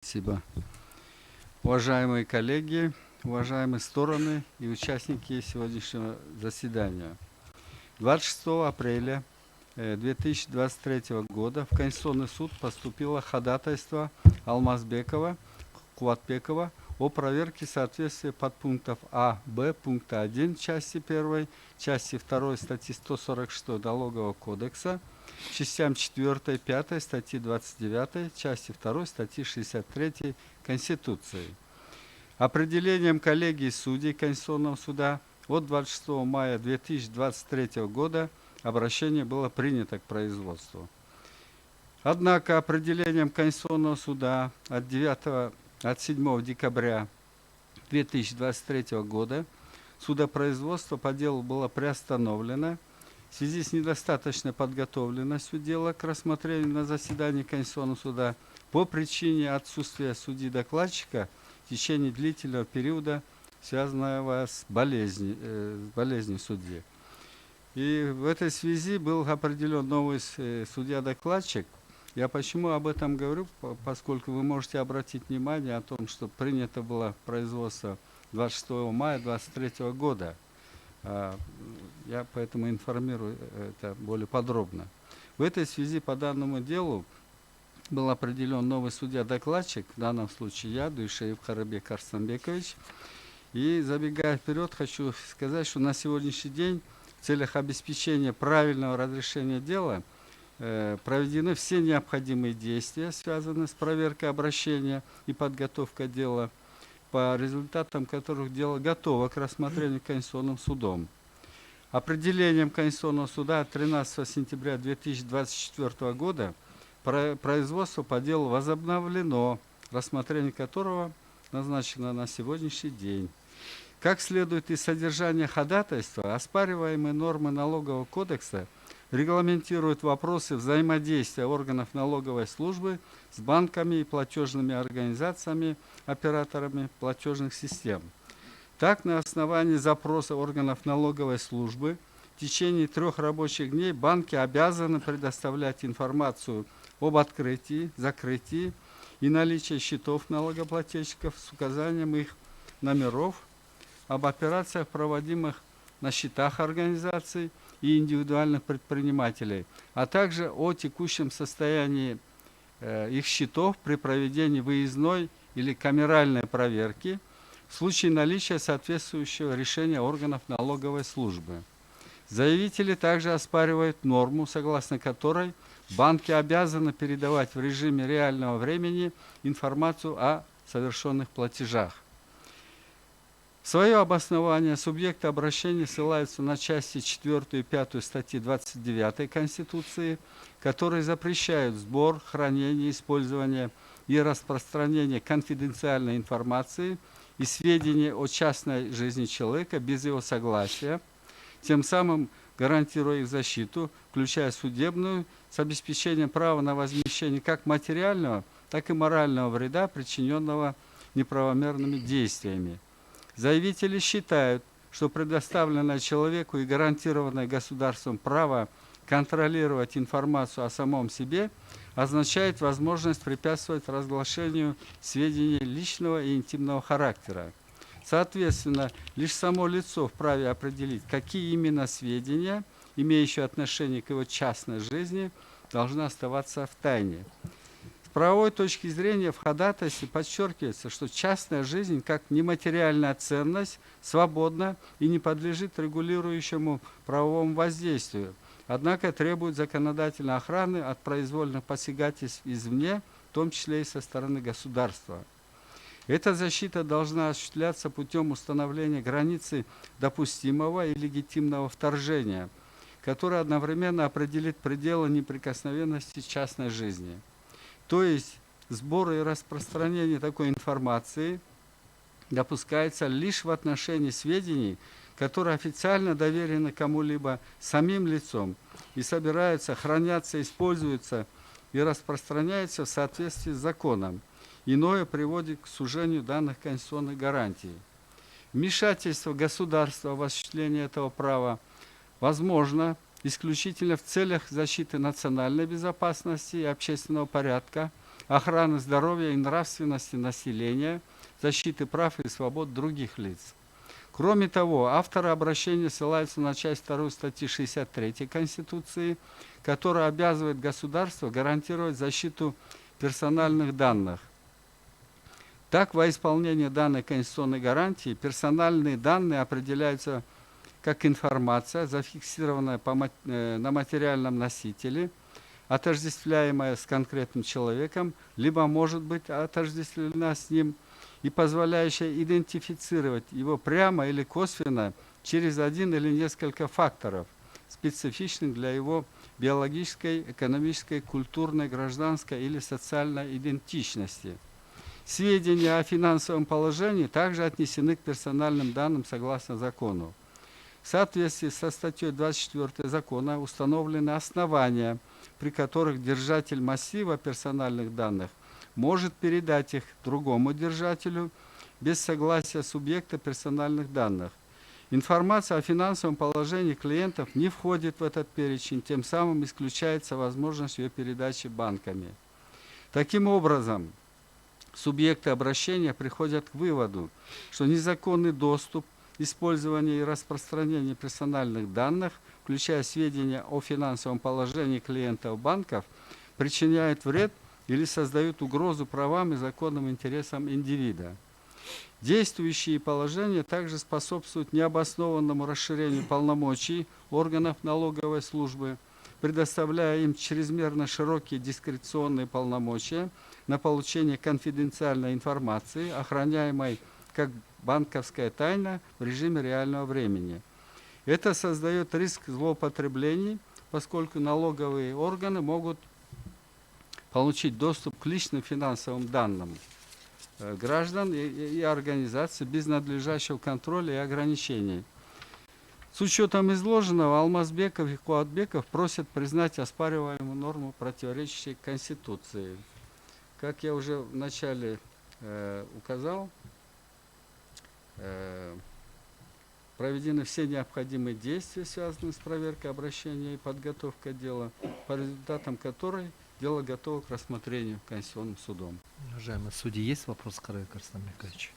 Спасибо. Уважаемые коллеги, уважаемые стороны и участники сегодняшнего заседания. 26 апреля 2023 года в Конституционный суд поступило ходатайство Алмазбекова, Куатбекова о проверке соответствия подпунктов А, Б пункта 1 части 1, части 2 статьи 146 Налогового кодекса, частям 4, 5 статьи 29, части 2 статьи 63 Конституции. Определением коллегии судей Конституционного суда от 26 мая 2023 года обращение было принято к производству. Однако определением Конституционного суда от 7 декабря 2023 года судопроизводство по делу было приостановлено в связи с недостаточной подготовленностью дела к рассмотрению на заседании Конституционного суда по причине отсутствия судьи-докладчика в течение длительного периода, связанного с болезнью судьи. И в этой связи был определен новый судья-докладчик. Я почему об этом говорю? Поскольку вы можете обратить внимание о том, что принято было производство 26 мая 2023 года. Я поэтому информирую это более подробно. В этой связи по данному делу был определен новый судья-докладчик, в данном случае я, Дуйшеев Карабек Арсланбекович. И забегая вперед, хочу сказать, что на сегодняшний день в целях обеспечения правильного разрешения дела проведены все необходимые действия, связанные с проверкой обращения и подготовкой дела, по результатам которых дело готово к рассмотрению Конституционным судом. Определением Конституционного суда от 13 сентября 2024 года производство по делу возобновлено, рассмотрение которого назначено на сегодняшний день. Как следует из содержания ходатайства, оспариваемые нормы Налогового кодекса регламентируют вопросы взаимодействия органов налоговой службы с банками и платежными организациями, операторами платежных систем. Так, на основании запроса органов налоговой службы в течение 3 рабочих дней банки обязаны предоставлять информацию об открытии, закрытии и наличии счетов налогоплательщиков с указанием их номеров, об операциях, проводимых на счетах организаций и индивидуальных предпринимателей, а также о текущем состоянии их счетов при проведении выездной или камеральной проверки в случае наличия соответствующего решения органов налоговой службы. Заявители также оспаривают норму, согласно которой банки обязаны передавать в режиме реального времени информацию о совершенных платежах. В свое обоснование субъекты обращения ссылаются на части 4 и 5 статьи 29 Конституции, которые запрещают сбор, хранение, использование и распространение конфиденциальной информации и сведений о частной жизни человека без его согласия, тем самым гарантируя их защиту, включая судебную, с обеспечением права на возмещение как материального, так и морального вреда, причиненного неправомерными действиями. Заявители считают, что предоставленное человеку и гарантированное государством право контролировать информацию о самом себе означает возможность препятствовать разглашению сведений личного и интимного характера. Соответственно, лишь само лицо вправе определить, какие именно сведения, имеющие отношение к его частной жизни, должны оставаться в тайне. С правовой точки зрения в ходатайстве подчеркивается, что частная жизнь как нематериальная ценность свободна и не подлежит регулирующему правовому воздействию, однако требует законодательной охраны от произвольных посягательств извне, в том числе и со стороны государства. Эта защита должна осуществляться путем установления границы допустимого и легитимного вторжения, которое одновременно определит пределы неприкосновенности частной жизни. То есть сбор и распространение такой информации допускается лишь в отношении сведений, которые официально доверены кому-либо самим лицом и собираются, хранятся, используются и распространяются в соответствии с законом. Иное приводит к сужению данных конституционных гарантий. Вмешательство государства в осуществление этого права возможно исключительно в целях защиты национальной безопасности и общественного порядка, охраны здоровья и нравственности населения, защиты прав и свобод других лиц. Кроме того, авторы обращения ссылаются на часть 2 статьи 63 Конституции, которая обязывает государство гарантировать защиту персональных данных. Так, во исполнение данной конституционной гарантии персональные данные определяются как информация, зафиксированная на материальном носителе, отождествляемая с конкретным человеком, либо может быть отождествлена с ним и позволяющая идентифицировать его прямо или косвенно через один или несколько факторов, специфичных для его биологической, экономической, культурной, гражданской или социальной идентичности. Сведения о финансовом положении также отнесены к персональным данным согласно закону. В соответствии со статьей 24 закона установлены основания, при которых держатель массива персональных данных может передать их другому держателю без согласия субъекта персональных данных. Информация о финансовом положении клиентов не входит в этот перечень, тем самым исключается возможность ее передачи банками. Таким образом, субъекты обращения приходят к выводу, что незаконный доступ, использование и распространение персональных данных, включая сведения о финансовом положении клиентов банков, причиняет вред или создают угрозу правам и законным интересам индивида. Действующие положения также способствуют необоснованному расширению полномочий органов налоговой службы, предоставляя им чрезмерно широкие дискреционные полномочия на получение конфиденциальной информации, охраняемой как банковская тайна в режиме реального времени. Это создает риск злоупотреблений, поскольку налоговые органы могут получить доступ к личным финансовым данным граждан и организаций без надлежащего контроля и ограничений. С учетом изложенного, Алмазбеков и Куатбеков просят признать оспариваемую норму, противоречащей Конституции. Как я уже в начале указал, проведены все необходимые действия, связанные с проверкой обращения и подготовкой дела, по результатам которой дело готово к рассмотрению Конституционным судом. Уважаемые судьи, есть вопрос к Караю Карслану Михайловичу?